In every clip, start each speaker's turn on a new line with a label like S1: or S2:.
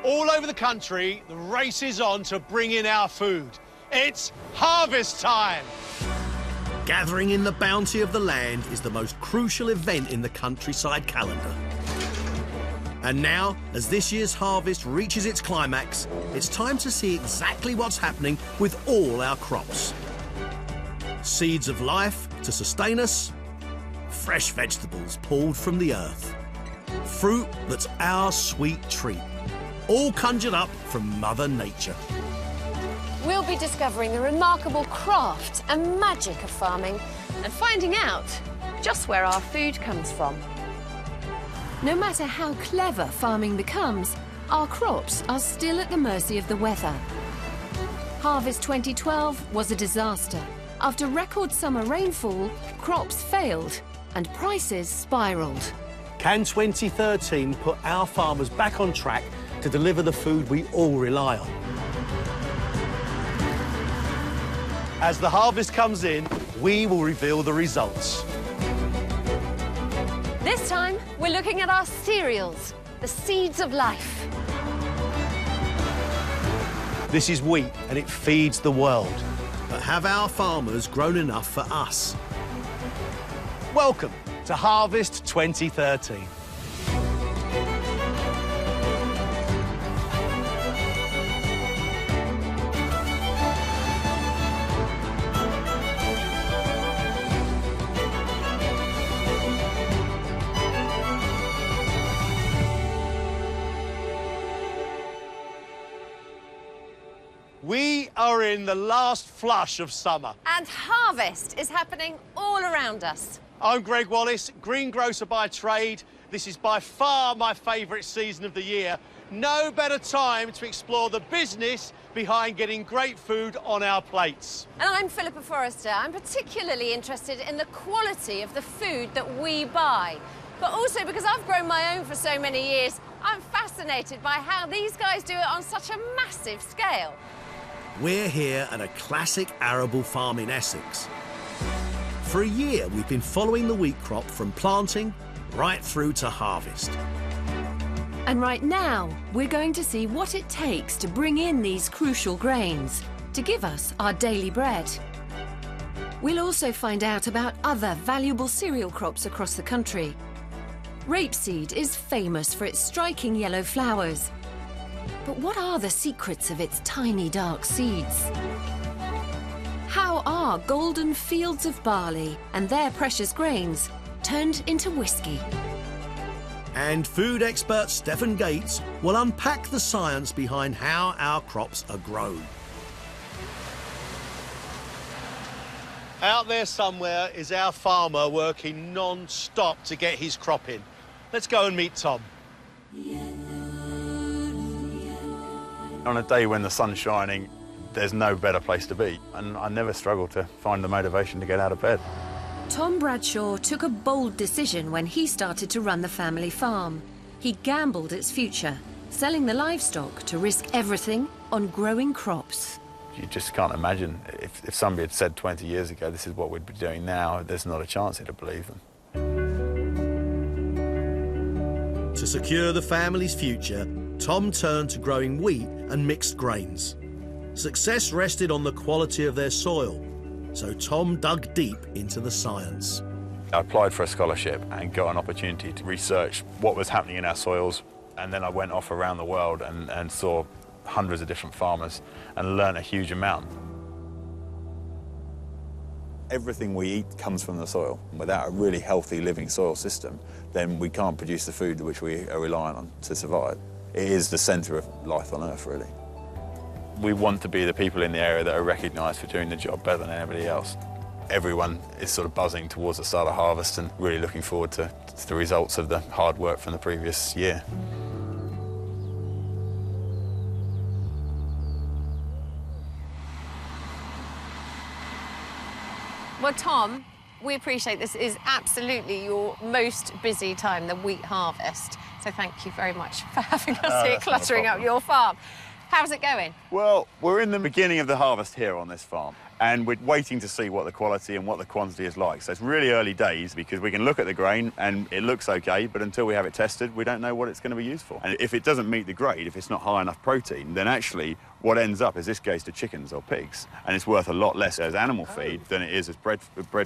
S1: All over the country, the race is on to bring in our food. It's harvest time!
S2: Gathering in the bounty of the land is the most crucial event in the countryside calendar. And now, as this year's harvest reaches its climax, it's time to see exactly what's happening with all our crops. Seeds of life to sustain us, fresh vegetables pulled from the earth, fruit that's our sweet treat, all conjured up from Mother Nature.
S3: We'll be discovering the remarkable craft and magic of farming and finding out just where our food comes from. No matter how clever farming becomes, our crops are still at the mercy of the weather. Harvest 2012 was a disaster. After record summer rainfall, crops failed and prices spiralled.
S2: Can 2013 put our farmers back on track to deliver the food we all rely on?
S1: As the harvest comes in, we will reveal the results.
S3: This time, we're looking at our cereals, the seeds of life.
S1: This is wheat, and it feeds the world.
S2: But have our farmers grown enough for us?
S1: Welcome to Harvest 2013. We are in the last flush of summer.
S3: And harvest is happening all around us.
S1: I'm Greg Wallace, greengrocer by trade. This is by far my favourite season of the year. No better time to explore the business behind getting great food on our plates.
S3: And I'm Philippa Forrester. I'm particularly interested in the quality of the food that we buy. But also because I've grown my own for so many years, I'm fascinated by how these guys do it on such a massive scale.
S2: We're here at a classic arable farm in Essex. For a year, we've been following the wheat crop from planting right through to harvest.
S4: And right now, we're going to see what it takes to bring in these crucial grains to give us our daily bread. We'll also find out about other valuable cereal crops across the country. Rapeseed is famous for its striking yellow flowers. But what are the secrets of its tiny dark seeds? How are golden fields of barley and their precious grains turned into whisky?
S2: And food expert Stefan Gates will unpack the science behind how our crops are grown.
S1: Out there somewhere is our farmer working non-stop to get his crop in. Let's go and meet Tom.
S5: On a day when the sun's shining, there's no better place to be, and I never struggle to find the motivation to get out of bed.
S4: Tom Bradshaw took a bold decision when he started to run the family farm. He gambled its future, selling the livestock to risk everything on growing crops.
S5: You just can't imagine. If somebody had said 20 years ago this is what we'd be doing now, there's not a chance he'd have believed them.
S2: To secure the family's future, Tom turned to growing wheat and mixed grains. Success rested on the quality of their soil, so Tom dug deep into the science.
S5: I applied for a scholarship and got an opportunity to research what was happening in our soils, and then I went off around the world and saw hundreds of different farmers and learned a huge amount.
S6: Everything we eat comes from the soil. Without a really healthy living soil system, then we can't produce the food which we are relying on to survive. It is the centre of life on Earth, really.
S5: We want to be the people in the area that are recognised for doing the job better than anybody else. Everyone is sort of buzzing towards the start of harvest and really looking forward to the results of the hard work from the previous year.
S3: Well, Tom, we appreciate this is absolutely your most busy time, the wheat harvest. So thank you very much for having us here cluttering up your farm. How's it going?
S5: Well, we're in the beginning of the harvest here on this farm. and we're waiting to see what the quality and what the quantity is like. So it's really early days because we can look at the grain and it looks okay, but until we have it tested, we don't know what it's going to be used for. And if it doesn't meet the grade, if it's not high enough protein, then actually what ends up is this goes to chickens or pigs, and it's worth a lot less as animal feed than it is as bread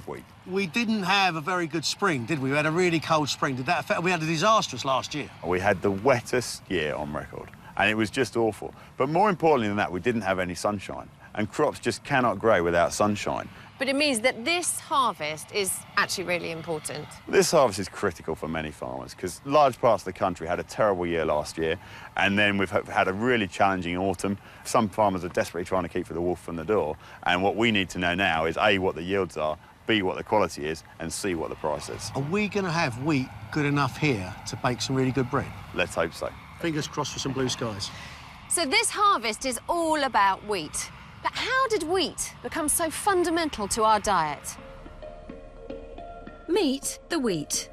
S5: wheat.
S1: We didn't have a very good spring, did we? We had a really cold spring. Did that affect? We had a disastrous last year.
S5: We had the wettest year on record, and it was just awful. But more importantly than that, we didn't have any sunshine. And crops just cannot grow without sunshine.
S3: But it means that this harvest is actually really important.
S5: This harvest is critical for many farmers because large parts of the country had a terrible year last year, and then we've had a really challenging autumn. Some farmers are desperately trying to keep the wolf from the door, and what we need to know now is A, what the yields are, B, what the quality is, and C, what the price is.
S1: Are we going to have wheat good enough here to bake some really good bread?
S5: Let's hope so.
S1: Fingers crossed for some blue skies.
S3: So this harvest is all about wheat. But how did wheat become so fundamental to our diet?
S4: Meet the wheat.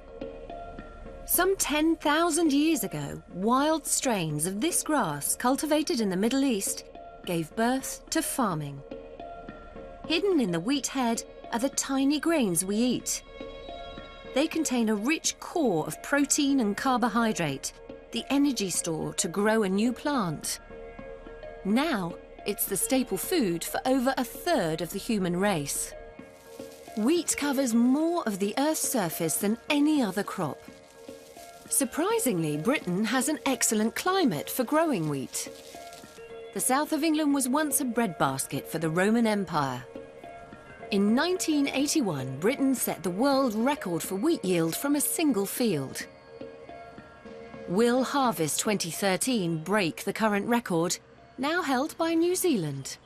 S4: Some 10,000 years ago, wild strains of this grass cultivated in the Middle East gave birth to farming. Hidden in the wheat head are the tiny grains we eat. They contain a rich core of protein and carbohydrate, the energy store to grow a new plant. Now, it's the staple food for over a third of the human race. Wheat covers more of the Earth's surface than any other crop. Surprisingly, Britain has an excellent climate for growing wheat. The south of England was once a breadbasket for the Roman Empire. In 1981, Britain set the world record for wheat yield from a single field. Will Harvest 2013 break the current record, now held by New Zealand?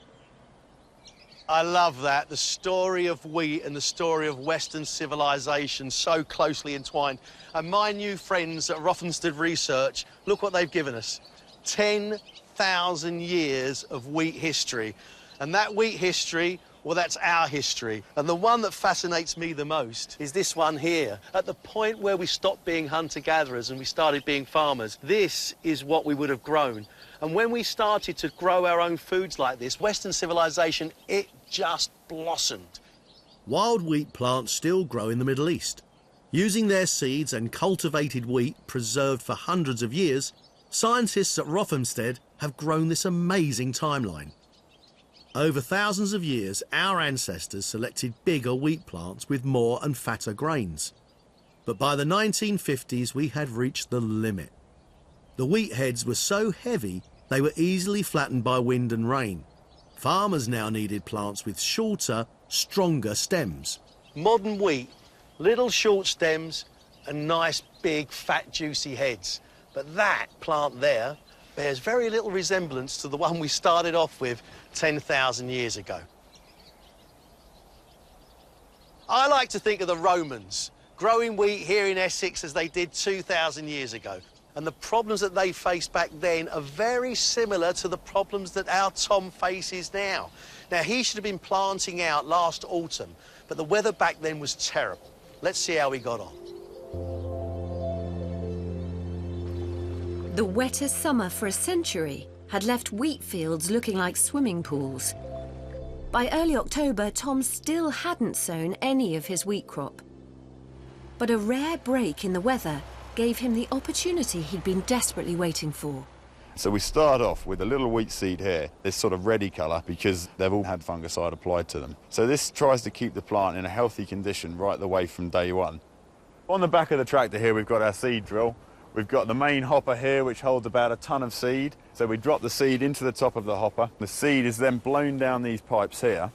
S1: I love that, the story of wheat and the story of Western civilization so closely entwined. And my new friends at Rothamsted Research, look what they've given us. 10,000 years of wheat history. And that wheat history, well, that's our history. And the one that fascinates me the most is this one here. At the point where we stopped being hunter-gatherers and we started being farmers, this is what we would have grown. And when we started to grow our own foods like this, Western civilization, it just blossomed.
S2: Wild wheat plants still grow in the Middle East. Using their seeds and cultivated wheat preserved for hundreds of years, scientists at Rothamsted have grown this amazing timeline. Over thousands of years, our ancestors selected bigger wheat plants with more and fatter grains. But by the 1950s, we had reached the limit. The wheat heads were so heavy, they were easily flattened by wind and rain. Farmers now needed plants with shorter, stronger stems.
S1: Modern wheat, little short stems and nice, big, fat, juicy heads. But that plant there bears very little resemblance to the one we started off with 10,000 years ago. I like to think of the Romans growing wheat here in Essex as they did 2,000 years ago. And the problems that they faced back then are very similar to the problems that our Tom faces now. Now, he should have been planting out last autumn, but the weather back then was terrible. Let's see how he got on.
S4: The wettest summer for a century had left wheat fields looking like swimming pools. By early October, Tom still hadn't sown any of his wheat crop. But a rare break in the weather gave him the opportunity he'd been desperately waiting for.
S5: So we start off with a little wheat seed here, this sort of reddy colour, because they've all had fungicide applied to them. So this tries to keep the plant in a healthy condition right the way from day one. On the back of the tractor here, we've got our seed drill. We've got the main hopper here, which holds about a ton of seed. So we drop the seed into the top of the hopper. The seed is then blown down these pipes here.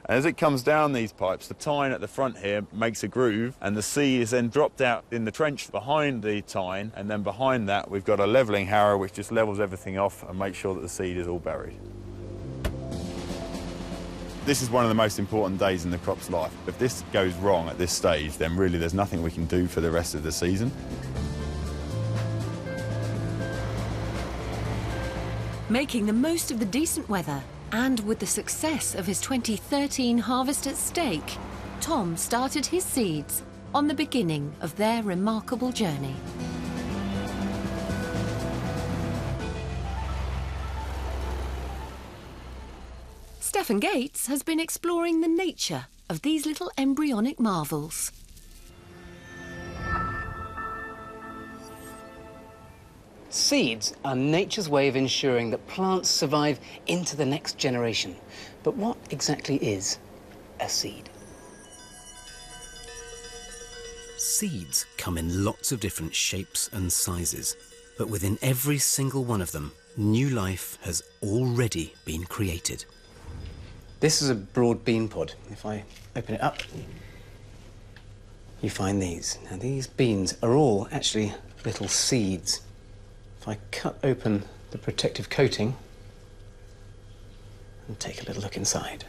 S5: And as it comes down these pipes, the tine at the front here makes a groove, and the seed is then dropped out in the trench behind the tine, and then behind that we've got a levelling harrow which just levels everything off and makes sure that the seed is all buried. This is one of the most important days in the crop's life. If this goes wrong at this stage, then really there's nothing we can do for the rest of the season.
S4: Making the most of the decent weather, and with the success of his 2013 harvest at stake, Tom started his seeds on the beginning of their remarkable journey. Stefan Gates has been exploring the nature of these little embryonic marvels.
S7: Seeds are nature's way of ensuring that plants survive into the next generation. But what exactly is a seed?
S8: Seeds come in lots of different shapes and sizes, but within every single one of them, new life has already been created.
S7: This is a broad bean pod. If I open it up, you find these. Now, these beans are all actually little seeds. If I cut open the protective coating and take a little look inside.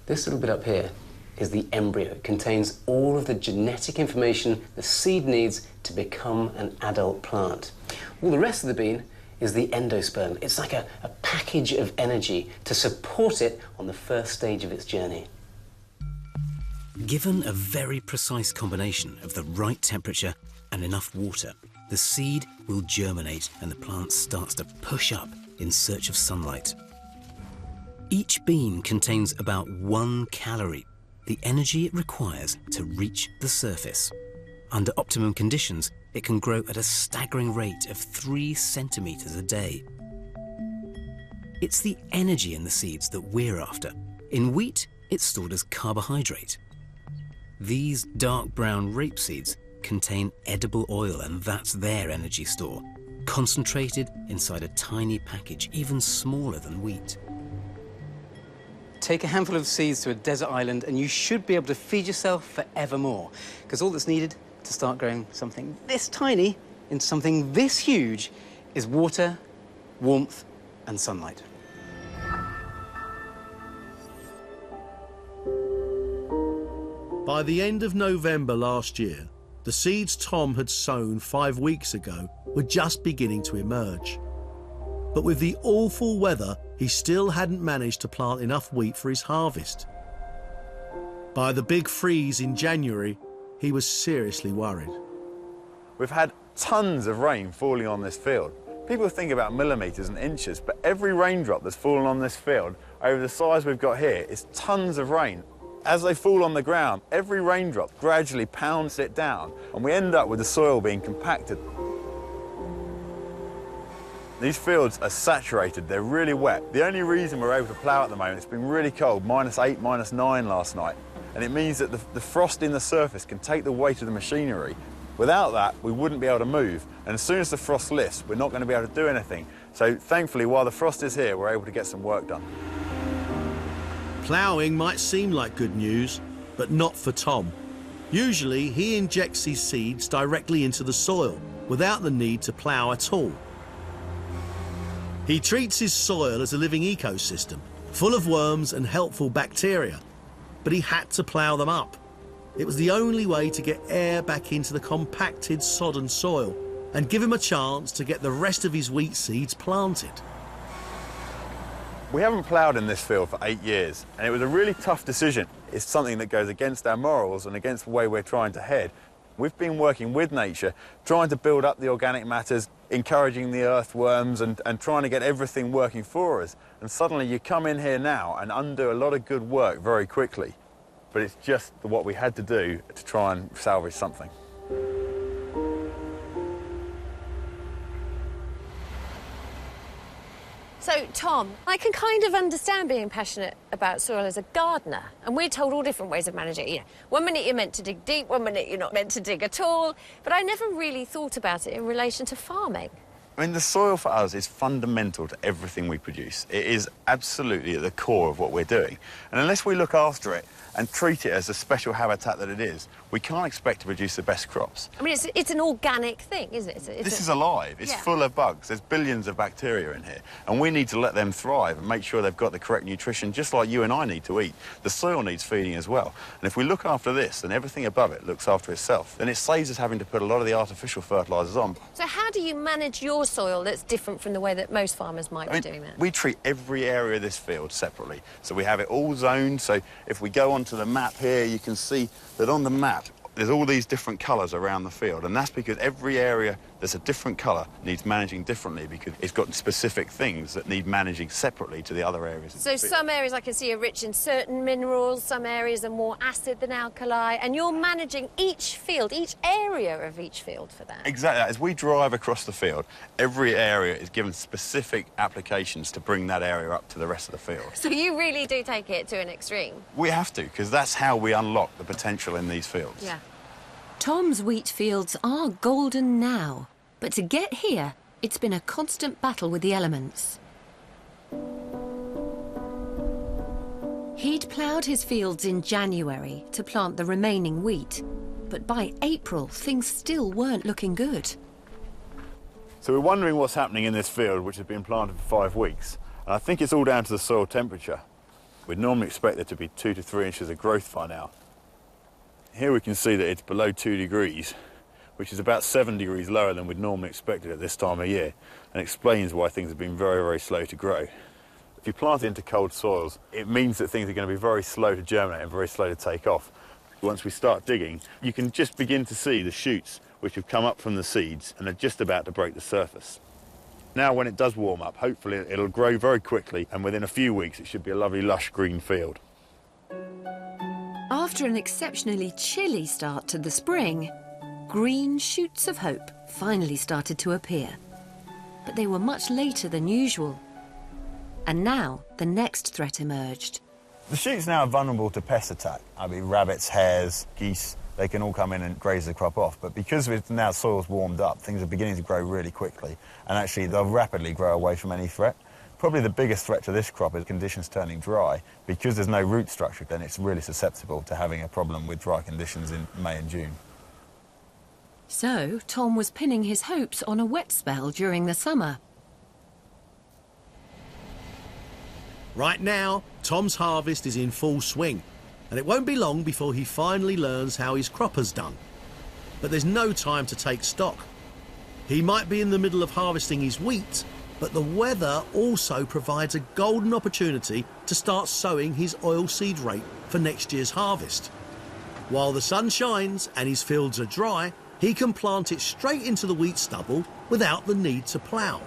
S7: This little bit up here is the embryo. It contains all of the genetic information the seed needs to become an adult plant. All the rest of the bean is the endosperm. It's like a package of energy to support it on the first stage of its journey.
S8: Given a very precise combination of the right temperature and enough water, the seed will germinate and the plant starts to push up in search of sunlight. Each bean contains about 1 calorie, the energy it requires to reach the surface. Under optimum conditions, it can grow at a staggering rate of 3 centimetres a day. It's the energy in the seeds that we're after. In wheat, it's stored as carbohydrate. These dark brown rapeseeds contain edible oil, and that's their energy store, concentrated inside a tiny package, even smaller than wheat.
S7: Take a handful of seeds to a desert island and you should be able to feed yourself forevermore, because all that's needed to start growing something this tiny into something this huge is water, warmth, and sunlight.
S2: By the end of November last year, the seeds Tom had sown 5 weeks ago were just beginning to emerge. But with the awful weather, he still hadn't managed to plant enough wheat for his harvest. By the big freeze in January, he was seriously worried.
S6: We've had tons of rain falling on this field. People think about millimetres and inches, but every raindrop that's fallen on this field over the size we've got here is tons of rain. As they fall on the ground, every raindrop gradually pounds it down, and we end up with the soil being compacted. These fields are saturated, they're really wet. The only reason we're able to plough at the moment, it's been really cold, -8, -9 last night, and it means that the frost in the surface can take the weight of the machinery. Without that, we wouldn't be able to move, and as soon as the frost lifts, we're not going to be able to do anything. So thankfully, while the frost is here, we're able to get some work done.
S2: Ploughing might seem like good news, but not for Tom. Usually, he injects his seeds directly into the soil, without the need to plough at all. He treats his soil as a living ecosystem, full of worms and helpful bacteria, but he had to plough them up. It was the only way to get air back into the compacted, sodden soil and give him a chance to get the rest of his wheat seeds planted.
S6: We haven't ploughed in this field for 8 years, and it was a really tough decision. It's something that goes against our morals and against the way we're trying to head. We've been working with nature, trying to build up the organic matters, encouraging the earthworms and trying to get everything working for us. And suddenly you come in here now and undo a lot of good work very quickly. But it's just what we had to do to try and salvage something.
S3: So, Tom, I can kind of understand being passionate about soil as a gardener, and we're told all different ways of managing it. You know, 1 minute you're meant to dig deep, 1 minute you're not meant to dig at all, but I never really thought about it in relation to farming.
S6: I mean, the soil for us is fundamental to everything we produce. It is absolutely at the core of what we're doing. And unless we look after it and treat it as a special habitat that it is, we can't expect to produce the best crops.
S3: I mean, it's an organic thing, isn't it?
S6: This is alive. It's full of bugs. There's billions of bacteria in here. And we need to let them thrive and make sure they've got the correct nutrition, just like you and I need to eat. The soil needs feeding as well. And if we look after this, and everything above it looks after itself, then it saves us having to put a lot of the artificial fertilisers on.
S3: So how do you manage your soil that's different from the way that most farmers might be doing that?
S6: We treat every area of this field separately. So we have it all zoned. So if we go onto the map here, you can see that on the map, There's all these different colours around the field, and that's because every area that's a different colour needs managing differently because it's got specific things that need managing separately to the other areas.
S3: So some areas I can see are rich in certain minerals, some areas are more acid than alkali, and you're managing each field, each area of each field for that.
S6: Exactly. As we drive across the field, every area is given specific applications to bring that area up to the rest of the field.
S3: So you really do take it to an extreme.
S6: We have to, because that's how we unlock the potential in these fields.
S3: Yeah.
S4: Tom's wheat fields are golden now, but to get here, it's been a constant battle with the elements. He'd ploughed his fields in January to plant the remaining wheat, but by April, things still weren't looking good.
S6: So we're wondering what's happening in this field, which has been planted for 5 weeks. And I think it's all down to the soil temperature. We'd normally expect there to be 2 to 3 inches of growth by now. Here we can see that it's below 2 degrees, which is about 7 degrees lower than we'd normally expect it at this time of year, and explains why things have been very, very slow to grow. If you plant it into cold soils, it means that things are going to be very slow to germinate and very slow to take off. Once we start digging, you can just begin to see the shoots which have come up from the seeds and are just about to break the surface. Now when it does warm up, hopefully it'll grow very quickly, and within a few weeks it should be a lovely lush green field.
S4: After an exceptionally chilly start to the spring, green shoots of hope finally started to appear. But they were much later than usual. And now the next threat emerged.
S6: The shoots now are vulnerable to pest attack. I mean, rabbits, hares, geese, they can all come in and graze the crop off. But because now soil's warmed up, things are beginning to grow really quickly, and actually they'll rapidly grow away from any threat. Probably the biggest threat to this crop is conditions turning dry. Because there's no root structure, then it's really susceptible to having a problem with dry conditions in May and June.
S4: So Tom was pinning his hopes on a wet spell during the summer.
S2: Right now, Tom's harvest is in full swing, and it won't be long before he finally learns how his crop has done. But there's no time to take stock. He might be in the middle of harvesting his wheat, but the weather also provides a golden opportunity to start sowing his oilseed rape for next year's harvest. While the sun shines and his fields are dry, he can plant it straight into the wheat stubble without the need to plough.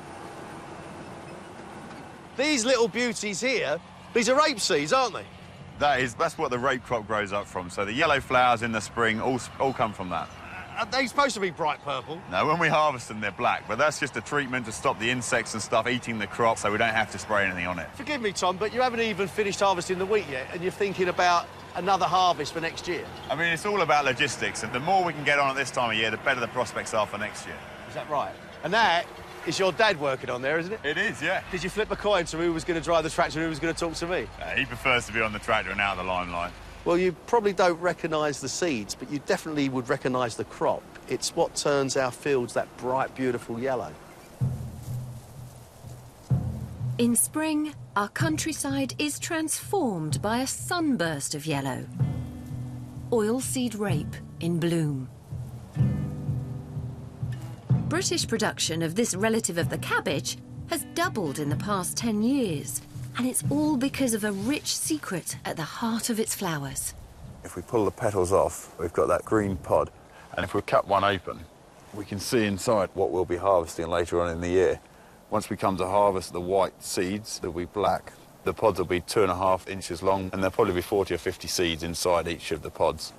S1: These little beauties here, these are rape seeds, aren't they?
S6: That's what the rape crop grows up from. So the yellow flowers in the spring all come from that.
S1: Are they supposed to be bright purple?
S6: No, when we harvest them, they're black, but that's just a treatment to stop the insects and stuff eating the crop, so we don't have to spray anything on it.
S1: Forgive me, Tom, but you haven't even finished harvesting the wheat yet, and you're thinking about another harvest for next year.
S6: I mean, it's all about logistics, and the more we can get on at this time of year, the better the prospects are for next year.
S1: Is that right? And that is your dad working on there, isn't it?
S6: It is, yeah.
S1: Did you flip a coin to who was going to drive the tractor and who was going to talk to me?
S6: He prefers to be on the tractor and out of the limelight.
S1: Well, you probably don't recognise the seeds, but you definitely would recognise the crop. It's what turns our fields that bright, beautiful yellow.
S4: In spring, our countryside is transformed by a sunburst of yellow. Oilseed rape in bloom. British production of this relative of the cabbage has doubled in the past 10 years, and it's all because of a rich secret at the heart of its flowers.
S6: If we pull the petals off, we've got that green pod, and if we cut one open, we can see inside what we'll be harvesting later on in the year. Once we come to harvest the white seeds, they'll be black. The pods will be 2.5 inches long, and there'll probably be 40 or 50 seeds inside each of the pods.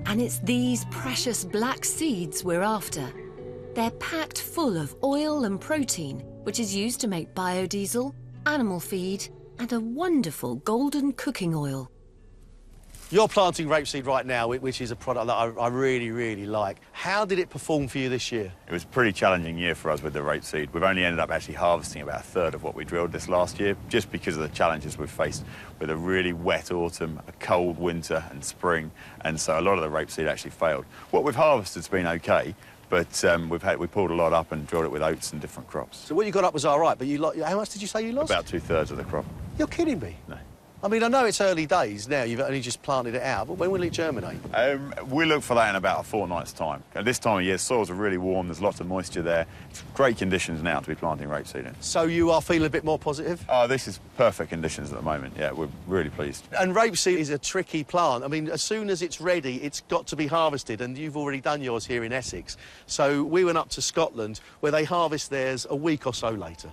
S4: And it's these precious black seeds we're after. They're packed full of oil and protein, which is used to make biodiesel, animal feed, and a wonderful golden cooking oil.
S1: You're planting rapeseed right now, which is a product that I really, really like. How did it perform for you this year?
S6: It was a pretty challenging year for us with the rapeseed. We've only ended up actually harvesting about a third of what we drilled this last year, just because of the challenges we've faced with a really wet autumn, a cold winter and spring, and so a lot of the rapeseed actually failed. What we've harvested's been okay, but we pulled a lot up and drilled it with oats and different crops.
S1: So what you got up was all right, but how much did you say you lost?
S6: About 2/3 of the crop.
S1: You're kidding me?
S6: No.
S2: I mean, I know it's early days now, you've only just planted it out, but when will it germinate?
S6: We look for that in about a fortnight's time. At this time of year, soils are really warm, there's lots of moisture there. It's great conditions now to be planting rapeseed in.
S2: So you are feeling a bit more positive?
S6: Oh, this is perfect conditions at the moment, yeah, we're really pleased.
S2: And rapeseed is a tricky plant. I mean, as soon as it's ready, it's got to be harvested, and you've already done yours here in Essex. So we went up to Scotland, where they harvest theirs a week or so later.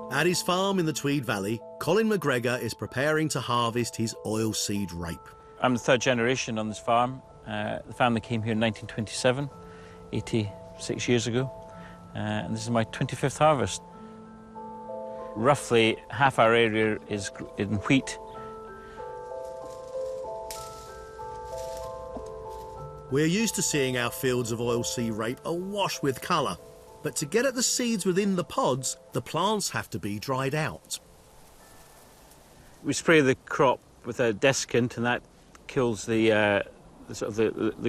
S9: At his farm in the Tweed Valley, Colin McGregor is preparing to harvest his oilseed rape.
S10: I'm the third generation on this farm. The family came here in 1927, 86 years ago, and this is my 25th harvest. Roughly half our area is in wheat.
S9: We're used to seeing our fields of oilseed rape awash with colour, but to get at the seeds within the pods, the plants have to be dried out.
S10: We spray the crop with a desiccant, and that kills the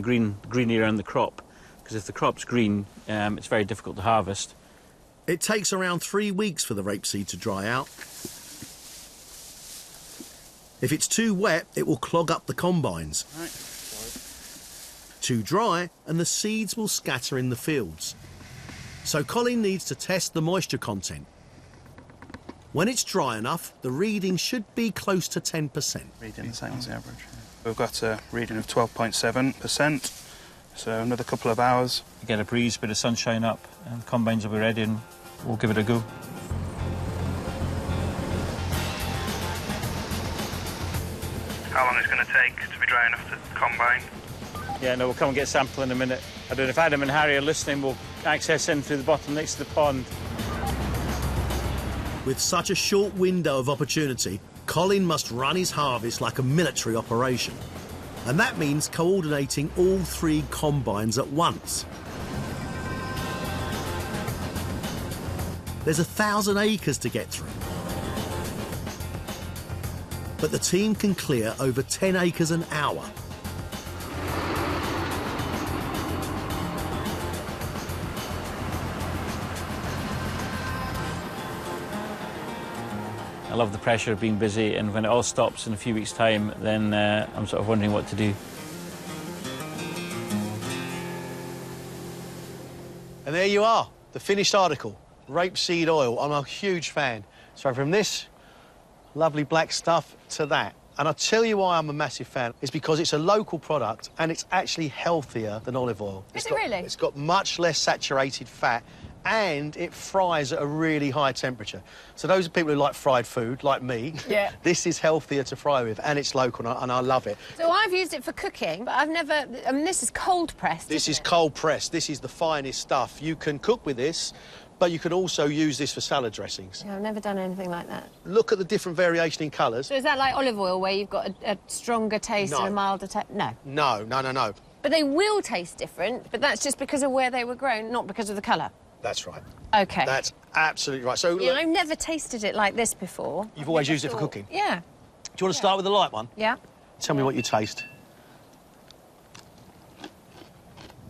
S10: green around the crop, because if the crop's green, it's very difficult to harvest.
S9: It takes around 3 weeks for the rapeseed to dry out. If it's too wet, it will clog up the combines.
S10: Right.
S9: Too dry, and the seeds will scatter in the fields. So Colin needs to test the moisture content. When it's dry enough, the reading should be close to 10%.
S11: Reading the same as the average. We've got a reading of 12.7%, so another couple of hours.
S10: Get a breeze, bit of sunshine up, and the combines will be ready, and we'll give it a go.
S11: How long it's going to take to be dry enough to combine?
S10: Yeah, no, we'll come and get a sample in a minute. I don't know if Adam and Harry are listening, we'll access in through the bottom next to the pond.
S9: With such a short window of opportunity, Colin must run his harvest like a military operation. And that means coordinating all 3 combines at once. There's 1,000 acres to get through. But the team can clear over 10 acres an hour.
S10: I love the pressure of being busy, and when it all stops in a few weeks' time, then I'm sort of wondering what to do.
S2: And there you are, the finished article, rapeseed oil. I'm a huge fan. So from this lovely black stuff to that. And I'll tell you why I'm a massive fan. It's because it's a local product and it's actually healthier than olive oil.
S3: Is it really?
S2: It's got much less saturated fat, and it fries at a really high temperature. So those are people who like fried food, like me.
S3: Yeah.
S2: This is healthier to fry with, and it's local, and I love it.
S3: So I've used it for cooking, but I've never... I mean, this is cold pressed,
S2: This is
S3: isn't it?
S2: cold pressed. This is the finest stuff. You can cook with this, but you can also use this for salad dressings.
S3: Yeah, I've never done anything like that.
S2: Look at the different variation in colours.
S3: So is that like olive oil, where you've got a stronger taste
S2: No.
S3: and a milder taste? No.
S2: No, no, no, no.
S3: But they will taste different, but that's just because of where they were grown, not because of the colour.
S2: That's right.
S3: OK.
S2: That's absolutely right. So,
S3: Yeah,
S2: look,
S3: I've never tasted it like this before.
S2: you've always
S3: Never
S2: used it for
S3: thought-
S2: cooking.
S3: Yeah.
S2: Do you want to start with the light one?
S3: Yeah.
S2: Tell me what you taste.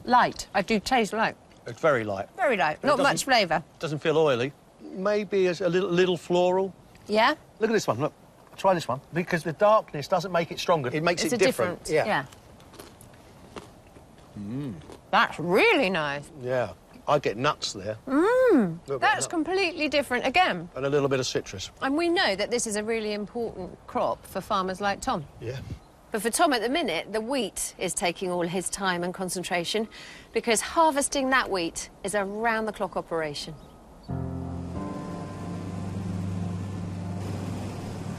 S3: Light. I do taste light.
S2: It's very light.
S3: Very light.
S2: But it
S3: Not much
S2: doesn't-
S3: flavour.
S2: Doesn't feel oily. Maybe a little floral.
S3: Yeah?
S2: Look at this one, look. Try this one. Because the darkness doesn't make it stronger. It makes
S3: It's
S2: it
S3: a
S2: different.
S3: different... Yeah. That's really nice.
S2: Yeah. I get nuts there.
S3: That's completely different again.
S2: And a little bit of citrus.
S3: And we know that this is a really important crop for farmers like Tom.
S2: Yeah.
S3: But for Tom at the minute, the wheat is taking all his time and concentration, because harvesting that wheat is a round-the-clock operation.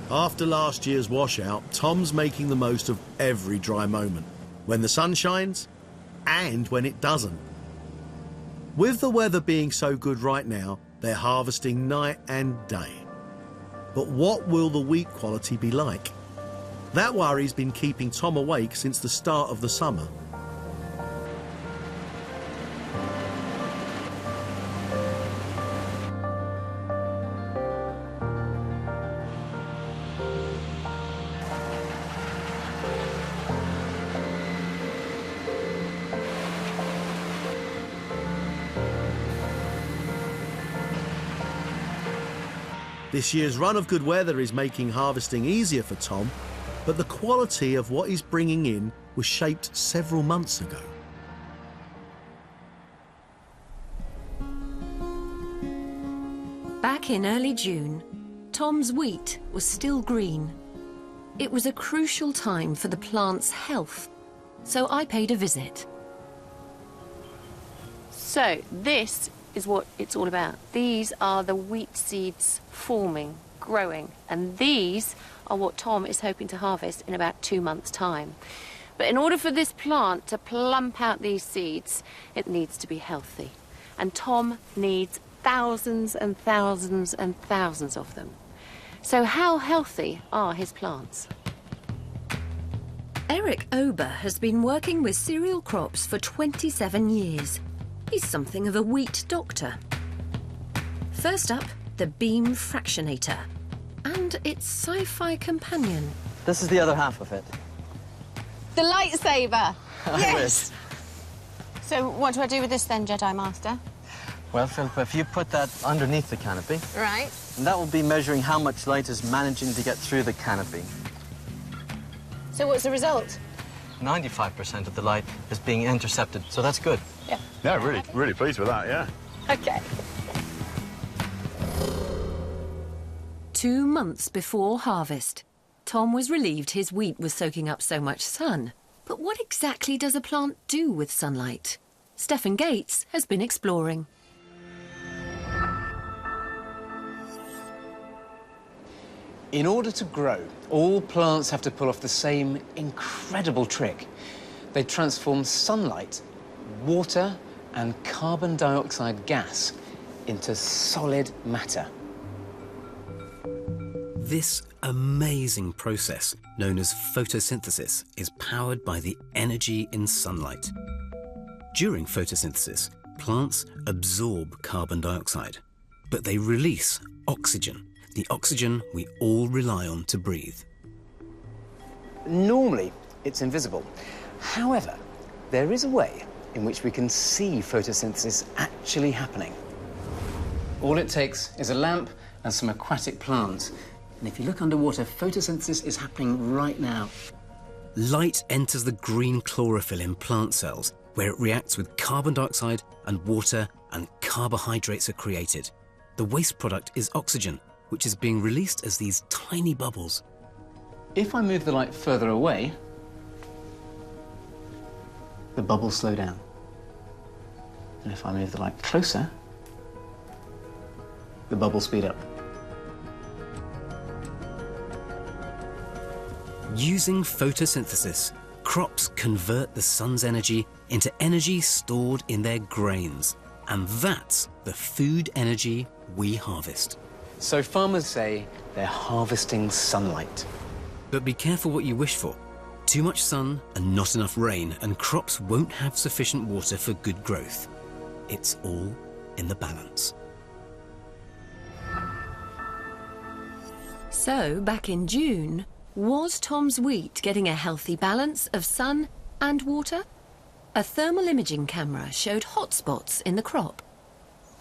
S9: After last year's washout, Tom's making the most of every dry moment, when the sun shines and when it doesn't. With the weather being so good right now, they're harvesting night and day. But what will the wheat quality be like? That worry's been keeping Tom awake since the start of the summer. This year's run of good weather is making harvesting easier for Tom, but the quality of what he's bringing in was shaped several months ago.
S4: Back in early June, Tom's wheat was still green. It was a crucial time for the plant's health, so I paid a visit.
S3: So this is what it's all about. These are the wheat seeds forming, growing, and these are what Tom is hoping to harvest in about 2 months' time. But in order for this plant to plump out these seeds, it needs to be healthy. And Tom needs thousands and thousands and thousands of them. So how healthy are his plants?
S4: Eric Ober has been working with cereal crops for 27 years. He's something of a wheat doctor. First up, the beam fractionator and its sci-fi companion.
S12: This is the other half of it.
S3: The lightsaber!
S12: Yes!
S3: So what do I do with this then, Jedi Master?
S12: Well, Philippa, if you put that underneath the canopy,
S3: Right.
S12: and that will be measuring how much light is managing to get through the canopy.
S3: So what's the result?
S12: 95% of the light is being intercepted, so that's good.
S6: Yeah, really pleased with that, yeah.
S3: Okay.
S4: 2 months before harvest, Tom was relieved his wheat was soaking up so much sun. But what exactly does a plant do with sunlight? Stefan Gates has been exploring.
S7: In order to grow, all plants have to pull off the same incredible trick. They transform sunlight, water, and carbon dioxide gas into solid matter.
S8: This amazing process, known as photosynthesis, is powered by the energy in sunlight. During photosynthesis, plants absorb carbon dioxide, but they release oxygen, the oxygen we all rely on to breathe.
S7: Normally, it's invisible. However, there is a way in which we can see photosynthesis actually happening. All it takes is a lamp and some aquatic plants. And if you look underwater, photosynthesis is happening right now.
S8: Light enters the green chlorophyll in plant cells, where it reacts with carbon dioxide and water, and carbohydrates are created. The waste product is oxygen, which is being released as these tiny bubbles.
S7: If I move the light further away, the bubbles slow down. And if I move the light closer, the bubbles speed up.
S8: Using photosynthesis, crops convert the sun's energy into energy stored in their grains. And that's the food energy we harvest.
S7: So farmers say they're harvesting sunlight.
S8: But be careful what you wish for. Too much sun and not enough rain, and crops won't have sufficient water for good growth. It's all in the balance.
S4: So, back in June, was Tom's wheat getting a healthy balance of sun and water? A thermal imaging camera showed hot spots in the crop.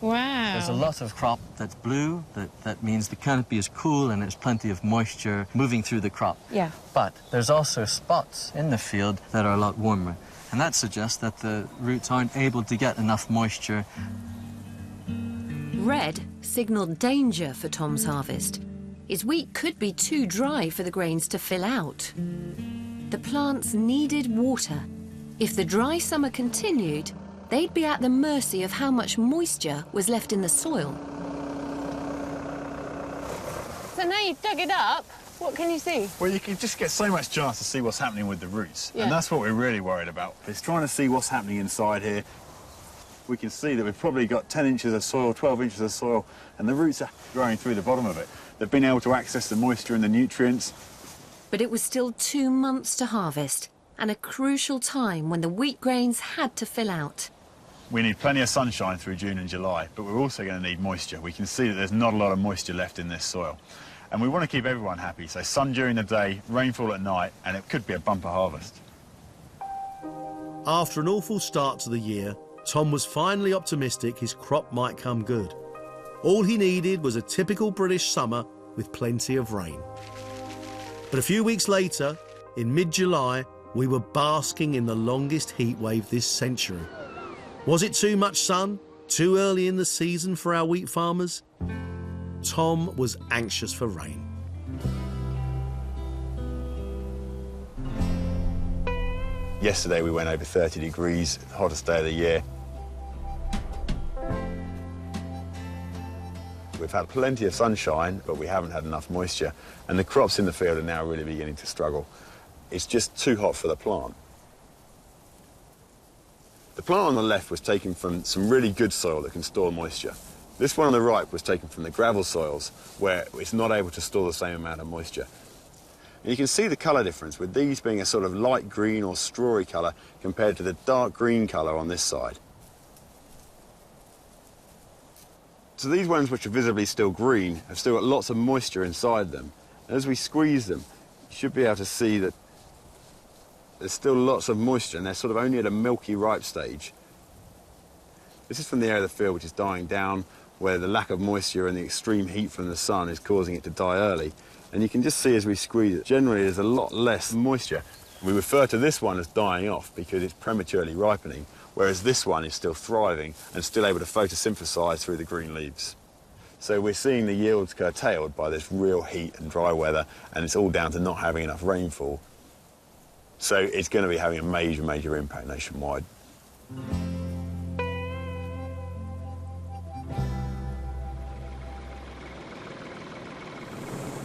S3: Wow.
S12: There's a lot of crop that's blue. That means the canopy is cool and there's plenty of moisture moving through the crop.
S3: Yeah.
S12: But there's also spots in the field that are a lot warmer. And that suggests that the roots aren't able to get enough moisture.
S4: Red signalled danger for Tom's harvest. His wheat could be too dry for the grains to fill out. The plants needed water. If the dry summer continued, they'd be at the mercy of how much moisture was left in the soil.
S3: So now you've dug it up, what can you see?
S6: Well, you can just get so much chance to see what's happening with the roots.
S3: Yeah.
S6: And that's what we're really worried about. It's trying to see what's happening inside here. We can see that we've probably got 10 inches of soil, 12 inches of soil, and the roots are growing through the bottom of it. They've been able to access the moisture and the nutrients.
S4: But it was still 2 months to harvest, and a crucial time when the wheat grains had to fill out.
S6: We need plenty of sunshine through June and July, but we're also going to need moisture. We can see that there's not a lot of moisture left in this soil. And we want to keep everyone happy, so sun during the day, rainfall at night, and it could be a bumper harvest.
S9: After an awful start to the year, Tom was finally optimistic his crop might come good. All he needed was a typical British summer with plenty of rain. But a few weeks later, in mid-July, we were basking in the longest heat wave this century. Was it too much sun? Too early in the season for our wheat farmers? Tom was anxious for rain.
S6: Yesterday we went over 30 degrees, hottest day of the year. We've had plenty of sunshine, but we haven't had enough moisture, and the crops in the field are now really beginning to struggle. It's just too hot for the plant. The plant on the left was taken from some really good soil that can store moisture. This one on the right was taken from the gravel soils, where it's not able to store the same amount of moisture. And you can see the colour difference, with these being a sort of light green or strawy colour compared to the dark green colour on this side. So these ones, which are visibly still green, have still got lots of moisture inside them. And as we squeeze them, you should be able to see that there's still lots of moisture, and they're sort of only at a milky ripe stage. This is from the area of the field which is dying down, where the lack of moisture and the extreme heat from the sun is causing it to die early. And you can just see as we squeeze it, generally there's a lot less moisture. We refer to this one as dying off because it's prematurely ripening, whereas this one is still thriving and still able to photosynthesize through the green leaves. So we're seeing the yields curtailed by this real heat and dry weather, and it's all down to not having enough rainfall. So it's going to be having a major, major impact nationwide.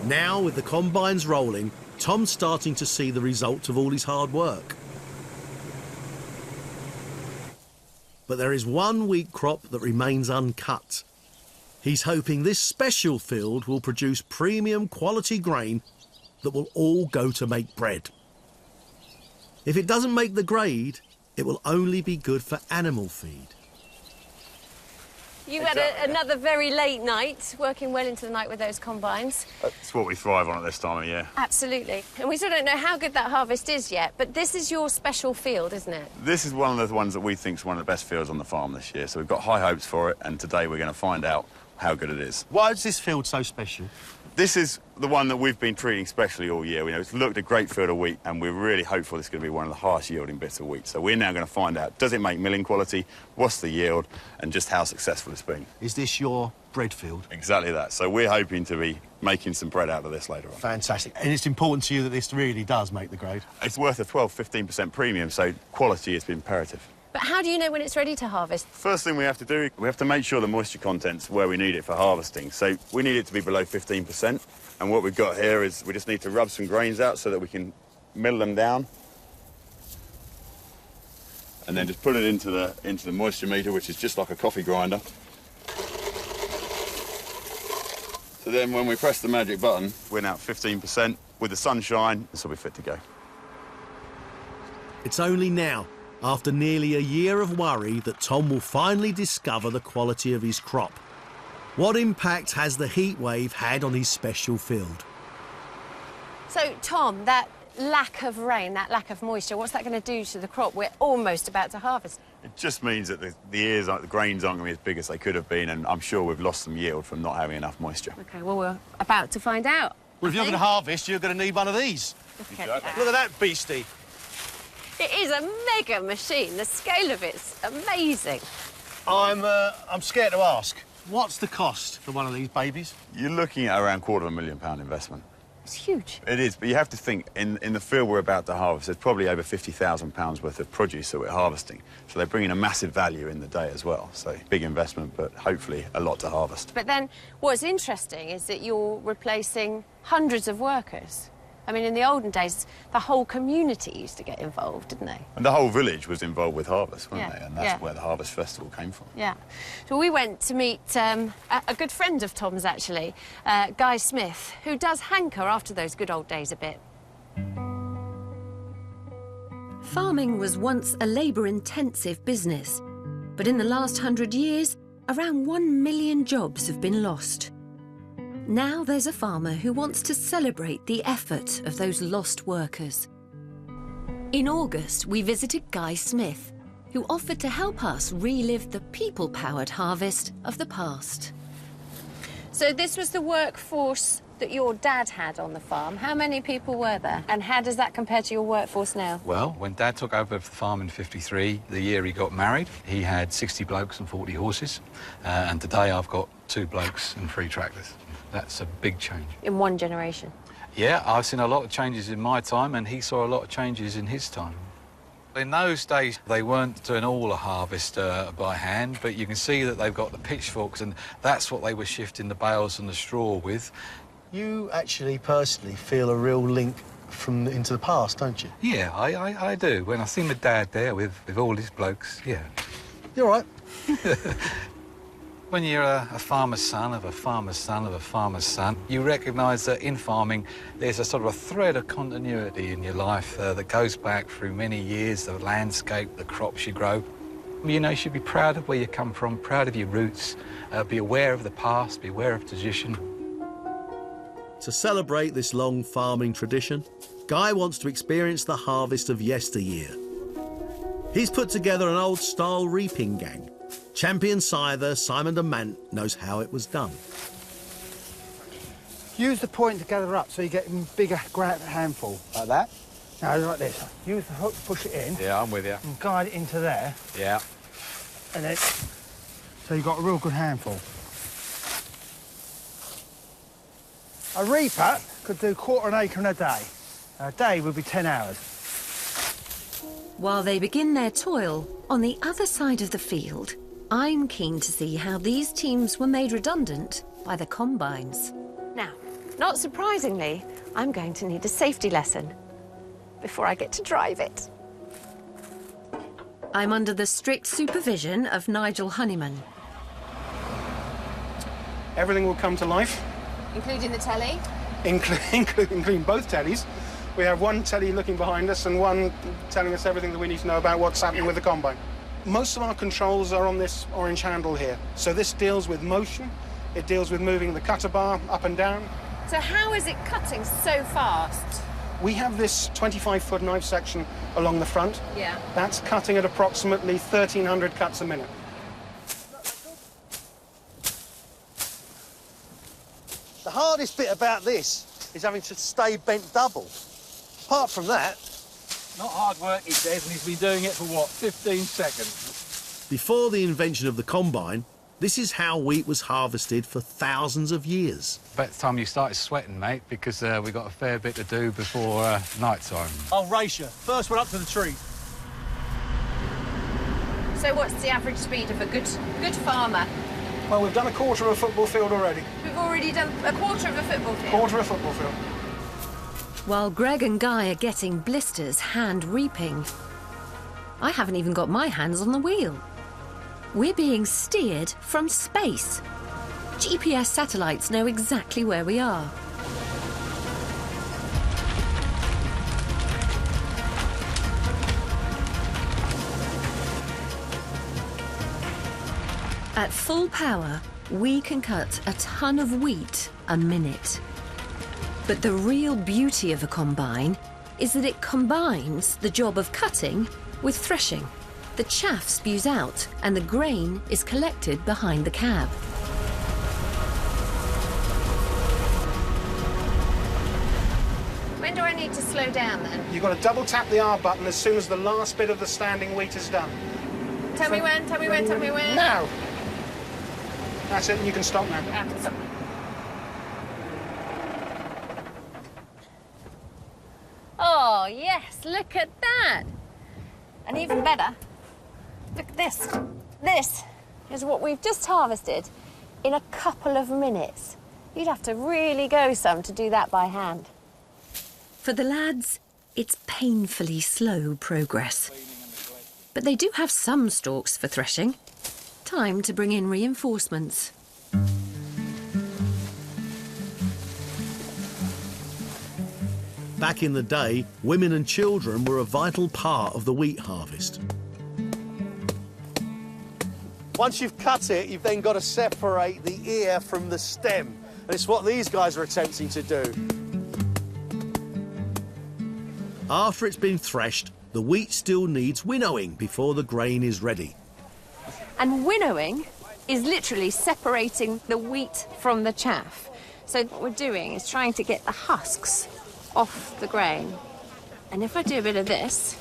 S9: Now, with the combines rolling, Tom's starting to see the results of all his hard work. But there is one wheat crop that remains uncut. He's hoping this special field will produce premium quality grain that will all go to make bread. If it doesn't make the grade, it will only be good for animal feed.
S3: You had another very late night, working well into the night with those combines.
S6: That's what we thrive on at this time of year.
S3: Absolutely. And we still don't know how good that harvest is yet, but this is your special field, isn't it?
S6: This is one of the ones that we think is one of the best fields on the farm this year, so we've got high hopes for it, and today we're going to find out how good it is.
S9: Why is this field so special?
S6: This is the one that we've been treating specially all year. It's looked a great field of wheat, and we're really hopeful it's going to be one of the highest yielding bits of wheat. So we're now going to find out, does it make milling quality, what's the yield, and just how successful it's been.
S9: Is this your bread field?
S6: Exactly that. So we're hoping to be making some bread out of this later on.
S9: Fantastic. And it's important to you that this really does make the grade?
S6: It's worth a 12–15% premium, so quality is imperative.
S3: But how do you know when it's ready to harvest?
S6: First thing we have to do, we have to make sure the moisture content's where we need it for harvesting. So we need it to be below 15%. And what we've got here is we just need to rub some grains out so that we can mill them down. And then just put it into the moisture meter, which is just like a coffee grinder. So then when we press the magic button, we're now at 15%. With the sunshine, this will be fit to go.
S9: It's only now, after nearly a year of worry, that Tom will finally discover the quality of his crop. What impact has the heat wave had on his special field?
S3: So, Tom, that lack of rain, that lack of moisture, what's that going to do to the crop we're almost about to harvest?
S6: It just means that the grains aren't going to be as big as they could have been, and I'm sure we've lost some yield from not having enough moisture.
S3: OK, well, we're about to find out.
S1: Well, if you're going to harvest, you're going to need one of these.
S3: Okay.
S1: Look at that beastie.
S3: It is a mega machine. The scale of it's amazing.
S1: I'm scared to ask. What's the cost for one of these babies?
S6: You're looking at around £250,000 investment.
S3: It's huge.
S6: It is, but you have to think, in the field we're about to harvest, there's probably over £50,000 worth of produce that we're harvesting. So they're bringing a massive value in the day as well. So big investment, but hopefully a lot to harvest.
S3: But then what's interesting is that you're replacing hundreds of workers. I mean, in the olden days, the whole community used to get involved, didn't they?
S6: And the whole village was involved with harvest, weren't
S3: Yeah,
S6: they? And that's where the Harvest Festival came from.
S3: Yeah. So we went to meet a good friend of Tom's, actually, Guy Smith, who does hanker after those good old days a bit.
S4: Farming was once a labour-intensive business, but in the last 100 years, around 1 million jobs have been lost. Now there's a farmer who wants to celebrate the effort of those lost workers. In August, we visited Guy Smith, who offered to help us relive the people-powered harvest of the past.
S3: So this was the workforce that your dad had on the farm. How many people were there? And how does that compare to your workforce now?
S13: Well, when Dad took over the farm in '53, the year he got married, he had 60 blokes and 40 horses. And today I've got 2 blokes and 3 tractors. That's a big change.
S3: In one generation?
S13: Yeah, I've seen a lot of changes in my time, and he saw a lot of changes in his time. In those days, they weren't doing all the harvest by hand, but you can see that they've got the pitchforks, and that's what they were shifting the bales and the straw with.
S9: You actually, personally, feel a real link into the past, don't you?
S13: Yeah, I do. When I see my dad there with all his blokes, yeah.
S9: You're right.
S13: When you're a farmer's son of a farmer's son of a farmer's son, you recognise that in farming there's a sort of a thread of continuity in your life that goes back through many years, the landscape, the crops you grow. You know, you should be proud of where you come from, proud of your roots, be aware of the past, be aware of tradition.
S9: To celebrate this long farming tradition, Guy wants to experience the harvest of yesteryear. He's put together an old-style reaping gang. Champion scyther Simon de Mant knows how it was done.
S14: Use the point to gather up so you get a bigger handful. Like that? No, like this. Use the hook to push it in.
S13: Yeah, I'm with you.
S14: And guide it into there.
S13: Yeah.
S14: And then, so you've got a real good handful. A reaper could do 1/4 acre in a day. A day would be 10 hours.
S4: While they begin their toil, on the other side of the field, I'm keen to see how these teams were made redundant by the combines.
S3: Now, not surprisingly, I'm going to need a safety lesson before I get to drive it.
S4: I'm under the strict supervision of Nigel Honeyman.
S11: Everything will come to life.
S3: Including the telly?
S11: Including both tellies. We have one telly looking behind us and one telling us everything that we need to know about what's happening with the combine. Most of our controls are on this orange handle here. So this deals with motion. It deals with moving the cutter bar up and down.
S3: So how is it cutting so fast?
S11: We have this 25-foot knife section along the front.
S3: Yeah.
S11: That's cutting at approximately 1,300 cuts a minute.
S1: The hardest bit about this is having to stay bent double. Apart from that...
S13: Not hard work, he says, and he's been doing it for, what, 15 seconds?
S9: Before the invention of the combine, this is how wheat was harvested for thousands of years.
S13: About the time you started sweating, mate, because we've got a fair bit to do before night time.
S1: I'll race you. First one up to the tree.
S3: So what's the average speed of a good farmer?
S11: Well, we've done 1/4 of a football field already.
S3: We've already done 1/4 of a football field?
S11: 1/4 of a football field.
S4: While Gregg and Guy are getting blisters hand reaping, I haven't even got my hands on the wheel. We're being steered from space. GPS satellites know exactly where we are. At full power, we can cut a ton of wheat a minute. But the real beauty of a combine is that it combines the job of cutting with threshing. The chaff spews out and the grain is collected behind the cab.
S3: When do I need to slow down then?
S11: You've got to double tap the R button as soon as the last bit of the standing wheat is done.
S3: Tell me when, tell me when, tell me when.
S11: Now! That's it, and you can stop now.
S3: I can stop. Oh, yes, look at that. And even better, look at this. This is what we've just harvested in a couple of minutes. You'd have to really go some to do that by hand.
S4: For the lads, it's painfully slow progress. But they do have some stalks for threshing. Time to bring in reinforcements.
S9: Back in the day, women and children were a vital part of the wheat harvest.
S1: Once you've cut it, you've then got to separate the ear from the stem. And it's what these guys are attempting to do.
S9: After it's been threshed, the wheat still needs winnowing before the grain is ready.
S3: And winnowing is literally separating the wheat from the chaff. So what we're doing is trying to get the husks off the grain. And if I do a bit of this,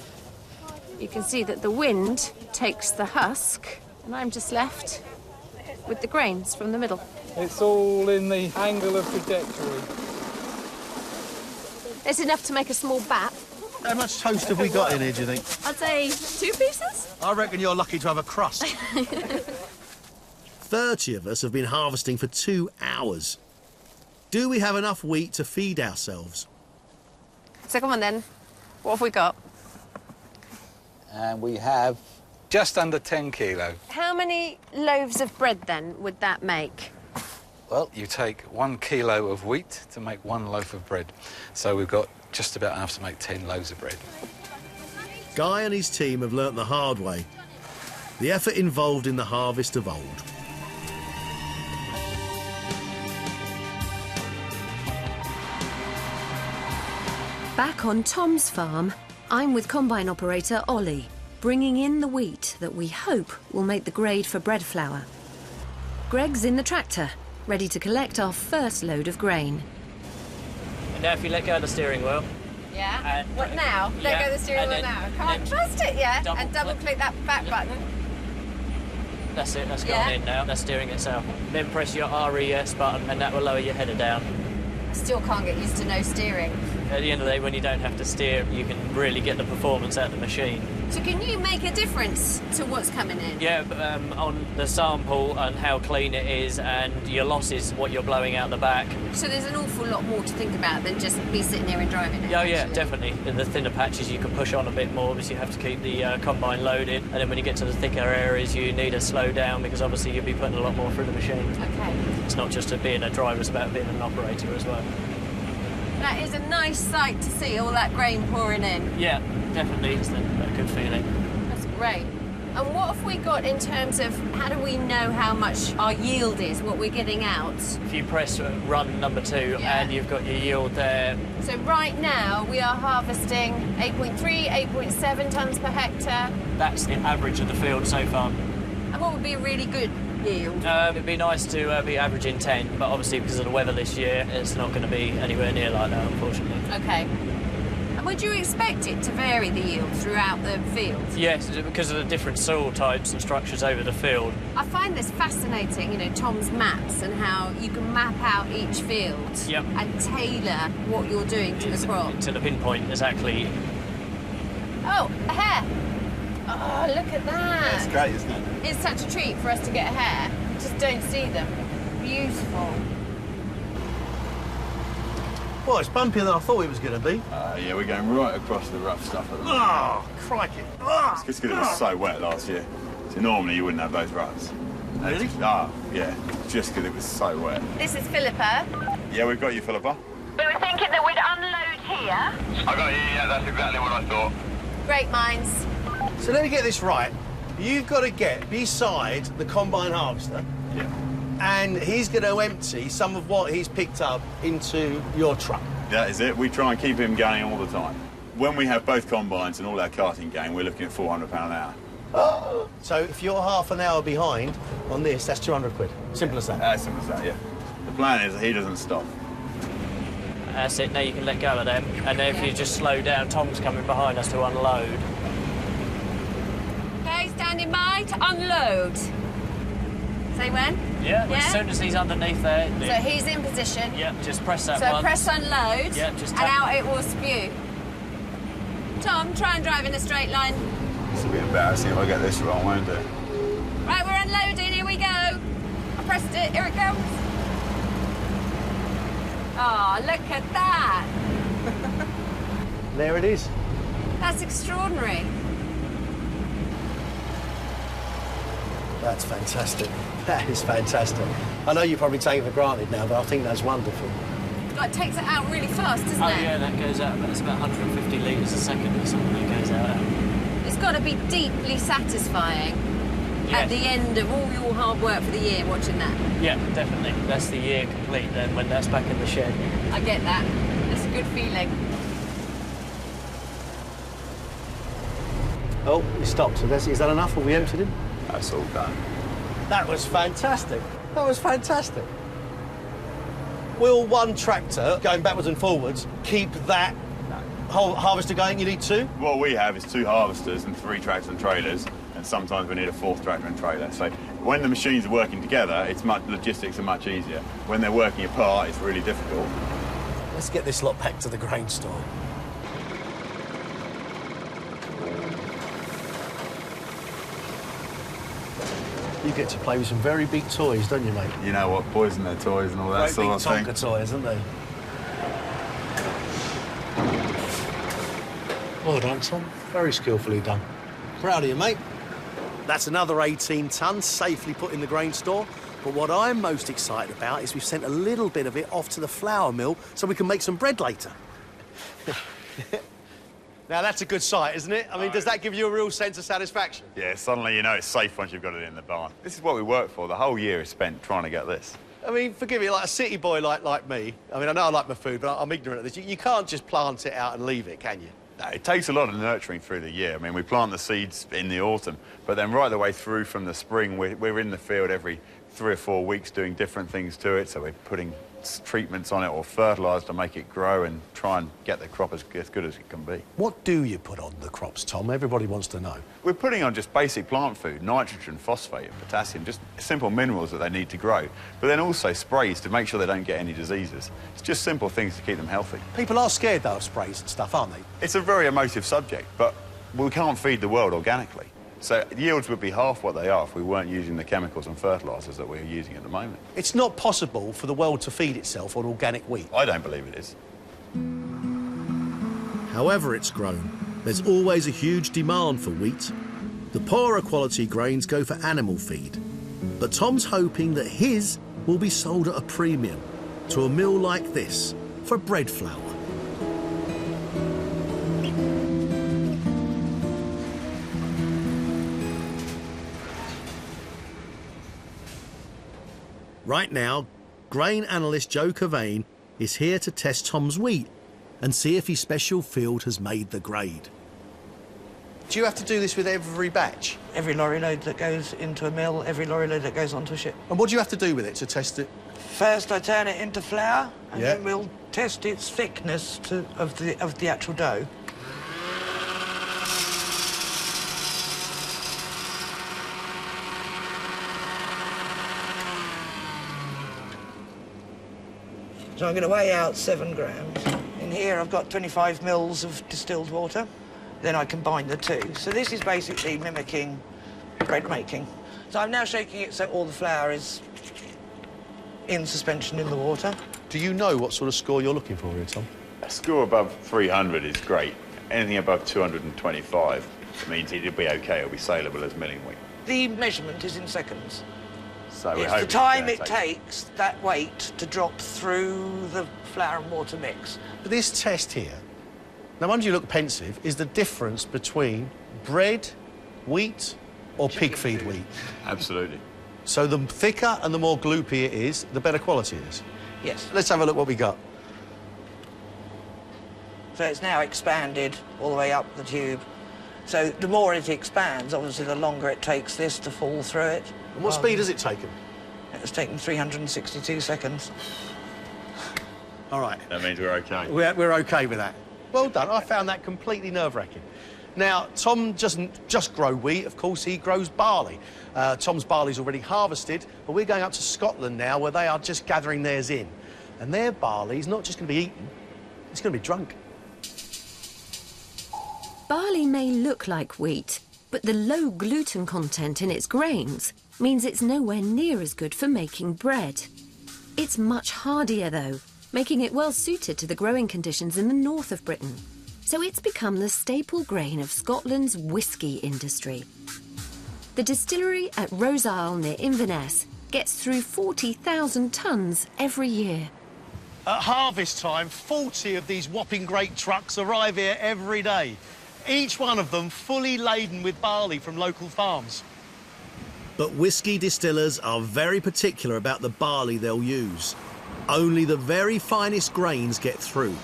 S3: you can see that the wind takes the husk, and I'm just left with the grains from the middle.
S13: It's all in the angle of trajectory.
S3: It's enough to make a small bat.
S9: How much toast have we got in here, do you think?
S3: I'd say 2 pieces.
S9: I reckon you're lucky to have a crust. 30 of us have been harvesting for 2 hours. Do we have enough wheat to feed ourselves?
S3: So come on then, what have we got?
S13: And we have just under 10 kilo.
S3: How many loaves of bread then would that make?
S13: Well, you take 1 kilo of wheat to make 1 loaf of bread. So we've got just about enough to make 10 loaves of bread.
S9: Guy and his team have learnt the hard way. The effort involved in the harvest of old.
S4: Back on Tom's farm, I'm with combine operator Ollie, bringing in the wheat that we hope will make the grade for bread flour. Greg's in the tractor, ready to collect our first load of grain.
S15: And now if you let go of the steering wheel.
S3: Yeah?
S15: And,
S3: What now? Let go of the steering wheel now. Can't trust it yet. And double click that back button.
S15: That's it, that's going in now. That's steering itself. Then press your RES button and that will lower your header down.
S3: I still can't get used to no steering.
S15: At the end of the day, when you don't have to steer, you can really get the performance out of the machine.
S3: So can you make a difference to what's coming in?
S15: Yeah, on the sample and how clean it is and your losses, what you're blowing out the back.
S3: So there's an awful lot more to think about than just me sitting there and driving it.
S15: Oh yeah,
S3: actually.
S15: definitely. In the thinner patches you can push on a bit more because you have to keep the combine loaded, and then when you get to the thicker areas you need to slow down because obviously you'll be putting a lot more through the machine.
S3: Okay.
S15: It's not just being a driver, it's about being an operator as well.
S3: That is a nice sight to see, all that grain pouring in.
S15: Yeah, definitely. It's a good feeling.
S3: That's great. And what have we got in terms of how do we know how much our yield is, what we're getting out?
S15: If you press run number 2 and you've got your yield there.
S3: So right now we are harvesting 8.3, 8.7 tonnes per hectare.
S15: That's the average of the field so far.
S3: And what would be a really good yield?
S15: It'd be nice to be averaging 10, but obviously because of the weather this year, it's not going to be anywhere near like that, unfortunately.
S3: Okay. And would you expect it to vary the yield throughout the field?
S15: Yes, because of the different soil types and structures over the field.
S3: I find this fascinating, you know, Tom's maps and how you can map out each field and tailor what you're doing to the crop.
S15: To the pinpoint, exactly.
S3: Oh, a hare! Oh, look at that!
S6: It's great, isn't it?
S3: It's such a treat for us to get a hare. Just don't see them. Beautiful.
S9: Well, it's bumpier than I thought it was going to be.
S6: Yeah, we're going right across the rough stuff at the moment.
S9: Oh, crikey. Oh,
S6: It's because it was so wet last year. So normally you wouldn't have those ruts.
S9: Really?
S6: Yeah, just because it was so wet.
S3: This is Philippa.
S6: Yeah, we've got you, Philippa.
S3: We were thinking that we'd unload here.
S6: I got you, yeah, that's exactly what I thought.
S3: Great minds.
S9: So let me get this right. You've got to get beside the combine harvester.
S6: Yeah.
S9: And he's going to empty some of what he's picked up into your truck.
S6: That is it. We try and keep him going all the time. When we have both combines and all our carting game, we're looking at £400 an hour.
S9: So if you're half an hour behind on this, that's 200 quid. Simple as that.
S6: As simple as that, yeah. The plan is that he doesn't stop.
S15: That's it, now you can let go of them. And then if you just slow down, Tom's coming behind us to unload.
S3: Okay, standing by to unload. Say when?
S15: Yeah, as soon as he's underneath there.
S3: So he's in position.
S15: Yeah, just press that
S3: So
S15: button.
S3: press unload.
S15: Yeah, just
S3: and
S15: tap.
S3: out it will spew. Tom, try and drive in a straight line.
S6: It's a bit embarrassing if I get this wrong, won't it?
S3: Right, we're unloading. Here we go. I pressed it. Here it comes. Oh, look at that.
S9: There it is.
S3: That's extraordinary.
S9: That's fantastic. That is fantastic. I know you probably take it for granted now, but I think that's wonderful.
S3: It takes it out really fast, doesn't
S15: Oh
S3: it?
S15: yeah, that goes out. It's about 150 litres a second or something that goes out.
S3: It's got to be deeply satisfying at the end of all your hard work for the year watching that.
S15: Yeah, definitely. That's the year complete then when that's back in the shed.
S3: I get that. It's a good feeling.
S9: Oh, he stopped. So is that enough? Have we emptied him?
S6: That's all done.
S1: That was fantastic. That was fantastic. Will one tractor, going backwards and forwards, keep that whole harvester going? You need two?
S6: What we have is 2 harvesters and 3 tractors and trailers, and sometimes we need a 4th tractor and trailer. So when the machines are working together, logistics are much easier. When they're working apart, it's really difficult.
S1: Let's get this lot back to the grain store. You get to play with some very big toys, don't you, mate?
S6: You know what, boys and their toys and all that sort of thing.
S1: Great big Tonka toys, aren't they? Well done, Tom. Very skillfully done. Proud of you, mate.
S2: That's another 18 tonnes safely put in the grain store. But what I'm most excited about is we've sent a little bit of it off to the flour mill so we can make some bread later.
S1: Now, that's a good sight, isn't it? I mean, does that give you a real sense of satisfaction?
S6: Yeah, suddenly you know it's safe once you've got it in the barn. This is what we work for. The whole year is spent trying to get this.
S1: I mean, forgive me, like a city boy like me, I mean, I know I like my food, but I'm ignorant of this. You can't just plant it out and leave it, can you?
S6: No, it takes a lot of nurturing through the year. I mean, we plant the seeds in the autumn, but then right the way through from the spring, we're in the field every 3 or 4 weeks doing different things to it. So we're putting treatments on it or fertiliser to make it grow and try and get the crop as good as it can be.
S2: What do you put on the crops, Tom? Everybody wants to know.
S6: We're putting on just basic plant food, nitrogen, phosphate and potassium, just simple minerals that they need to grow, but then also sprays to make sure they don't get any diseases. It's just simple things to keep them healthy.
S2: People are scared, though, of sprays and stuff, aren't they?
S6: It's a very emotive subject, but we can't feed the world organically. So yields would be half what they are if we weren't using the chemicals and fertilisers that we're using at the moment.
S2: It's not possible for the world to feed itself on organic wheat.
S6: I don't believe it is.
S2: However it's grown, there's always a huge demand for wheat. The poorer quality grains go for animal feed. But Tom's hoping that his will be sold at a premium to a mill like this for bread flour. Right now, grain analyst Joe Cavane is here to test Tom's wheat and see if his special field has made the grade. Do you have to do this with every batch?
S16: Every lorry load that goes into a mill, every lorry load that goes onto a ship.
S2: And what do you have to do with it to test it?
S16: First, I turn it into flour, and then we'll test its thickness of the actual dough. So I'm going to weigh out 7 grams. In here, I've got 25 mils of distilled water. Then I combine the two. So this is basically mimicking bread making. So I'm now shaking it so all the flour is in suspension in the water.
S2: Do you know what sort of score you're looking for here, Tom?
S6: A score above 300 is great. Anything above 225 means it'll be OK, it'll be saleable as milling wheat.
S16: The measurement is in seconds.
S6: So
S16: it's the time it takes that weight to drop through the flour and water mix.
S2: But this test here, no wonder you look pensive, is the difference between bread, wheat, or pig feed wheat.
S6: Absolutely.
S2: So the thicker and the more gloopy it is, the better quality it is.
S16: Yes.
S2: Let's have a look what we got.
S16: So it's now expanded all the way up the tube. So the more it expands, obviously the longer it takes this to fall through it.
S2: And what speed has it taken?
S16: It's taken 362 seconds.
S2: All right.
S6: That means we're OK.
S2: We're OK with that. Well done. I found that completely nerve-wracking. Now, Tom doesn't just grow wheat, of course, he grows barley. Tom's barley's already harvested, but we're going up to Scotland now, where they are just gathering theirs in. And their barley's not just going to be eaten, it's going to be drunk.
S4: Barley may look like wheat, but the low gluten content in its grains means it's nowhere near as good for making bread. It's much hardier, though, making it well suited to the growing conditions in the north of Britain. So it's become the staple grain of Scotland's whisky industry. The distillery at Rose Isle near Inverness gets through 40,000 tonnes every year.
S1: At harvest time, 40 of these whopping great trucks arrive here every day. Each one of them fully laden with barley from local farms.
S2: But whisky distillers are very particular about the barley they'll use. Only the very finest grains get through.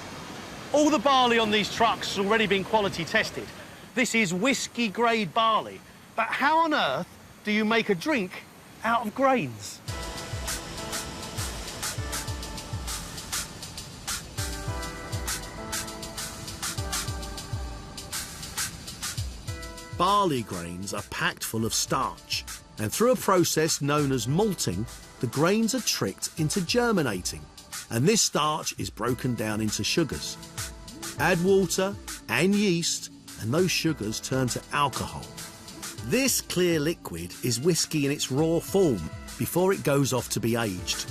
S1: All the barley on these trucks has already been quality tested. This is whisky-grade barley. But how on earth do you make a drink
S9: out of grains. Barley grains are packed full of starch, and through a process known as malting, the grains are tricked into germinating, and this starch is broken down into sugars. Add water and yeast, and those sugars turn to alcohol. This clear liquid is whisky in its raw form before it goes off to be aged.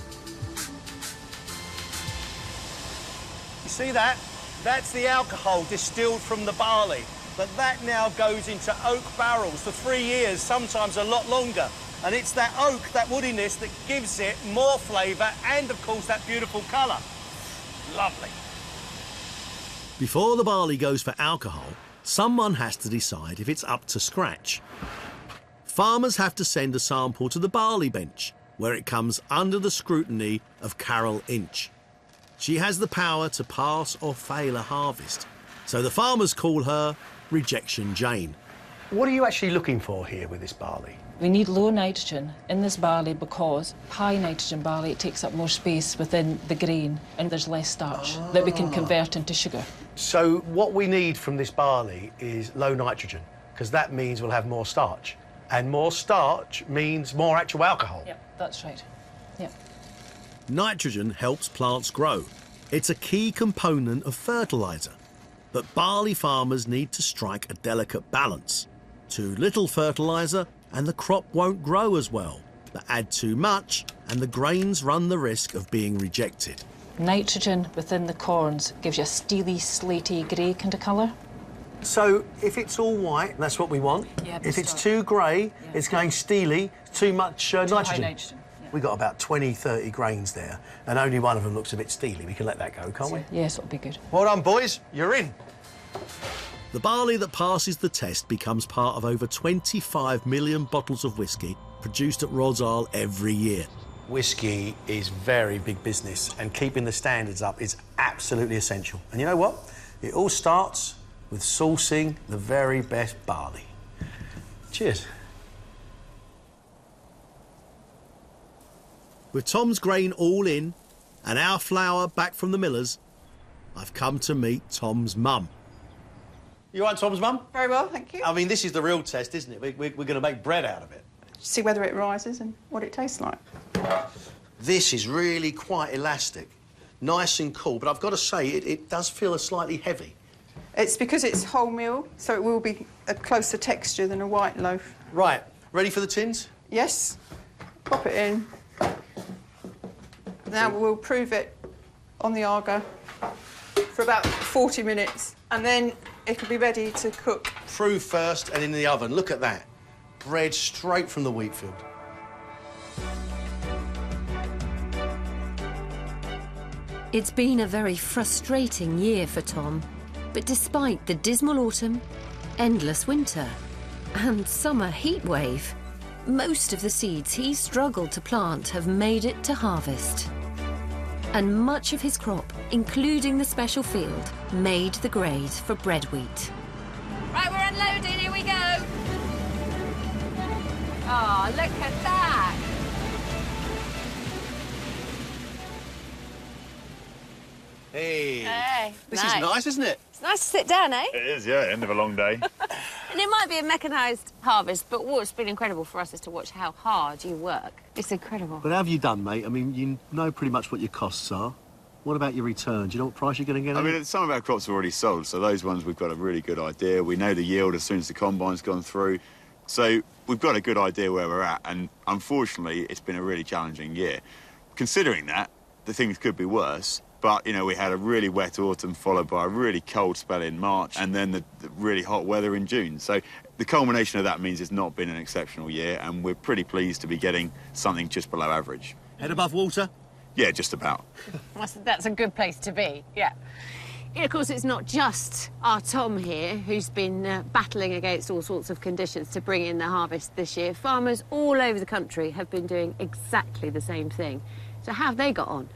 S1: You see that? That's the alcohol distilled from the barley. But that now goes into oak barrels for 3 years, sometimes a lot longer. And it's that oak, that woodiness, that gives it more flavour and, of course, that beautiful colour. Lovely.
S9: Before the barley goes for alcohol, someone has to decide if it's up to scratch. Farmers have to send a sample to the barley bench, where it comes under the scrutiny of Carol Inch. She has the power to pass or fail a harvest, so the farmers call her Rejection Jane.
S17: What are you actually looking for here with this barley?
S18: We need low nitrogen in this barley because high nitrogen barley, it takes up more space within the grain and there's less starch that we can convert into sugar.
S17: So what we need from this barley is low nitrogen, because that means we'll have more starch. And more starch means more actual alcohol.
S18: Yep, that's right. Yep.
S9: Nitrogen helps plants grow. It's a key component of fertiliser. But barley farmers need to strike a delicate balance. Too little fertiliser and the crop won't grow as well. But add too much and the grains run the risk of being rejected.
S18: Nitrogen within the corns gives you a steely, slaty, grey kind of colour.
S17: So if it's all white, that's what we want.
S18: Yeah,
S17: if it's too grey, it's going steely, too much nitrogen.
S18: High nitrogen.
S17: We've got about 20, 30 grains there, and only one of them looks a bit steely. We can let that go, can't we?
S18: Yes, it'll be good.
S17: Well done, boys. You're in.
S9: The barley that passes the test becomes part of over 25 million bottles of whisky produced at Rods Isle every year.
S17: Whisky is very big business, and keeping the standards up is absolutely essential. And you know what? It all starts with sourcing the very best barley. Cheers.
S9: With Tom's grain all in and our flour back from the millers, I've come to meet Tom's mum.
S1: You all right, Tom's mum?
S19: Very well, thank you.
S1: I mean, this is the real test, isn't it? We're going to make bread out of it.
S19: See whether it rises and what it tastes like.
S17: This is really quite elastic, nice and cool, but I've got to say, it does feel slightly heavy.
S19: It's because it's wholemeal, so it will be a closer texture than a white loaf.
S1: Right, ready for the tins?
S19: Yes. Pop it in. Now we'll prove it on the Arga for about 40 minutes, and then it'll be ready to cook.
S17: Prove first and in the oven. Look at that. Bread straight from the wheat field.
S4: It's been a very frustrating year for Tom, but despite the dismal autumn, endless winter and summer heatwave, most of the seeds he struggled to plant have made it to harvest. And much of his crop, including the special field, made the grade for bread wheat.
S3: Right, we're unloading, here we go. Oh, look at that.
S1: Hey.
S3: Hey,
S1: This is nice, isn't it?
S3: It's nice to sit down, eh?
S6: It is, yeah, end of a long day.
S3: And it might be a mechanised harvest, but what's been incredible for us is to watch how hard you work. It's incredible.
S9: But how have you done, mate? I mean, you know pretty much what your costs are. What about your return? Do you know what price you're going to get?
S6: I mean, some of our crops are already sold, so those ones we've got a really good idea. We know the yield as soon as the combine's gone through. So we've got a good idea where we're at, and unfortunately, it's been a really challenging year. Considering that, the things could be worse. But, you know, we had a really wet autumn followed by a really cold spell in March and then the really hot weather in June. So the culmination of that means it's not been an exceptional year, and we're pretty pleased to be getting something just below average.
S9: Head above water?
S6: Yeah, just about.
S3: That's a good place to be, yeah. You know, of course, it's not just our Tom here who's been battling against all sorts of conditions to bring in the harvest this year. Farmers all over the country have been doing exactly the same thing. So how have they got on?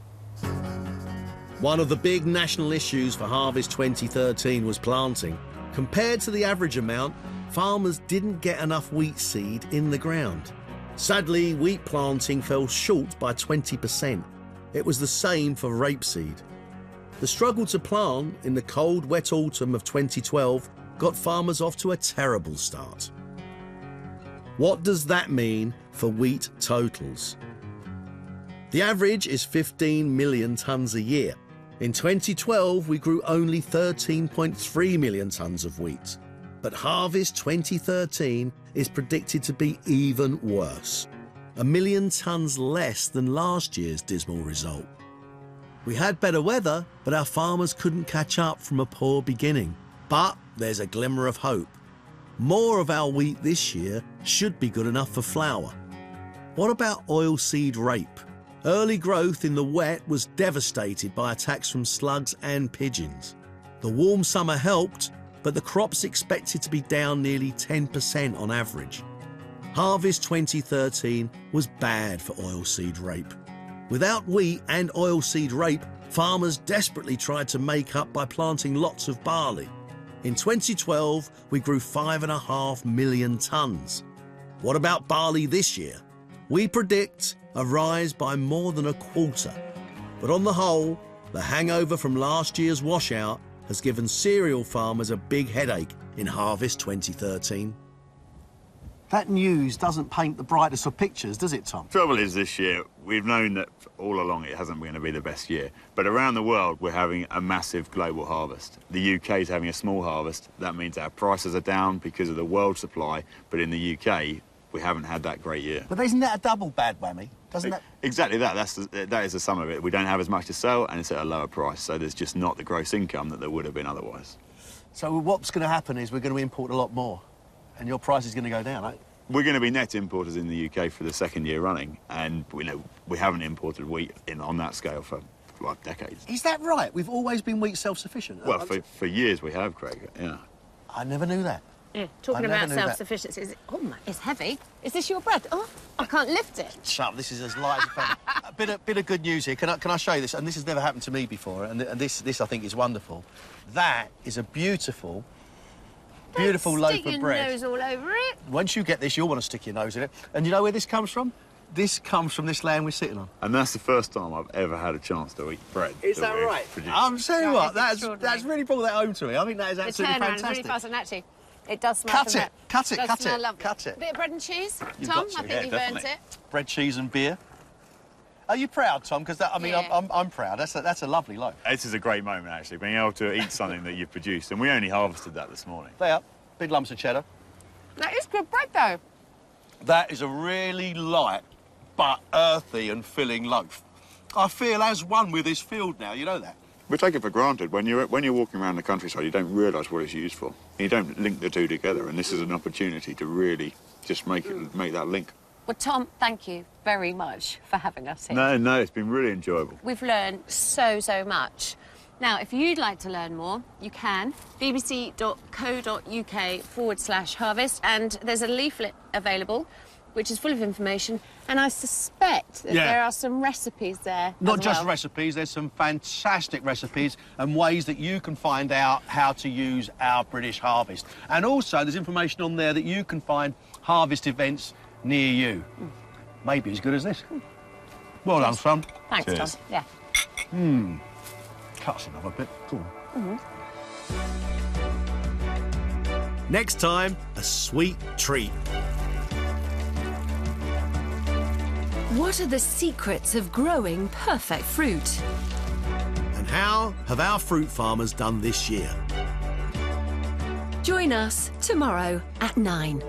S9: One of the big national issues for Harvest 2013 was planting. Compared to the average amount, farmers didn't get enough wheat seed in the ground. Sadly, wheat planting fell short by 20%. It was the same for rapeseed. The struggle to plant in the cold, wet autumn of 2012 got farmers off to a terrible start. What does that mean for wheat totals? The average is 15 million tonnes a year. In 2012, we grew only 13.3 million tonnes of wheat. But harvest 2013 is predicted to be even worse. 1 million tonnes less than last year's dismal result. We had better weather, but our farmers couldn't catch up from a poor beginning. But there's a glimmer of hope. More of our wheat this year should be good enough for flour. What about oilseed rape? Early growth in the wet was devastated by attacks from slugs and pigeons. The warm summer helped, but the crop's expected to be down nearly 10% on average. Harvest 2013 was bad for oilseed rape. Without wheat and oilseed rape, farmers desperately tried to make up by planting lots of barley. In 2012, we grew 5.5 million tonnes. What about barley this year? We predict a rise by more than a quarter. But on the whole, the hangover from last year's washout has given cereal farmers a big headache in harvest 2013.
S17: That news doesn't paint the brightest of pictures, does it, Tom?
S6: Trouble is, this year, we've known that all along it hasn't been going to be the best year. But around the world, we're having a massive global harvest. The UK is having a small harvest. That means our prices are down because of the world supply. But in the UK, we haven't had that great year.
S17: But isn't that a double bad whammy? Doesn't that...
S6: Exactly that. That is the sum of it. We don't have as much to sell, and it's at a lower price. So there's just not the gross income that there would have been otherwise.
S17: So what's going to happen is we're going to import a lot more, and your price is going to go down, right?
S6: We're going to be net importers in the UK for the second year running, and we haven't imported wheat on that scale for like decades.
S17: Is that right? We've always been wheat self-sufficient?
S6: Well, for years we have, Craig, yeah.
S17: I never knew that.
S3: Yeah, talking about self-sufficiency, it's heavy. Is this your bread? Oh, I can't lift it.
S17: Shut up, this is as light as a feather. Bit of good news here. Can I show you this? And this has never happened to me before, and this I think is wonderful. That is a beautiful loaf of bread.
S3: Stick your nose all over it.
S17: Once you get this, you'll want to stick your nose in it. And you know where this comes from? This comes from this land we're sitting on.
S6: And that's the first time I've ever had a chance to eat bread.
S17: Is that right? I'm saying what, that's really brought that home to me. I think that is absolutely fantastic.
S3: The turnaround is really fast, and actually, it does smell.
S17: Cut it.
S3: A bit of bread and cheese, Tom. I think you've earned it.
S17: Bread, cheese, and beer. Are you proud, Tom? Because I'm proud. That's a lovely loaf.
S6: This is a great moment, actually, being able to eat something that you've produced, and we only harvested that this morning.
S17: They are big lumps of cheddar.
S3: That is good bread, though.
S17: That is a really light but earthy and filling loaf. I feel as one with this field now. You know that.
S6: We take it for granted. When you're walking around the countryside, you don't realise what it's used for. You don't link the two together, and this is an opportunity to really just make that link.
S3: Well, Tom, thank you very much for having us here.
S6: No, it's been really enjoyable.
S3: We've learned so much. Now, if you'd like to learn more, you can. bbc.co.uk/harvest, and there's a leaflet available which is full of information, and I suspect that there are some recipes there.
S17: Not just recipes, there's some fantastic recipes and ways that you can find out how to use our British harvest. And also, there's information on there that you can find harvest events near you. Maybe as good as this. Well done, son.
S3: Thanks,
S6: Cheers.
S3: Tom. Yeah.
S17: Cut us another bit. Cool.
S9: Next time, a sweet treat.
S4: What are the secrets of growing perfect fruit?
S9: And how have our fruit farmers done this year?
S4: Join us tomorrow at 9.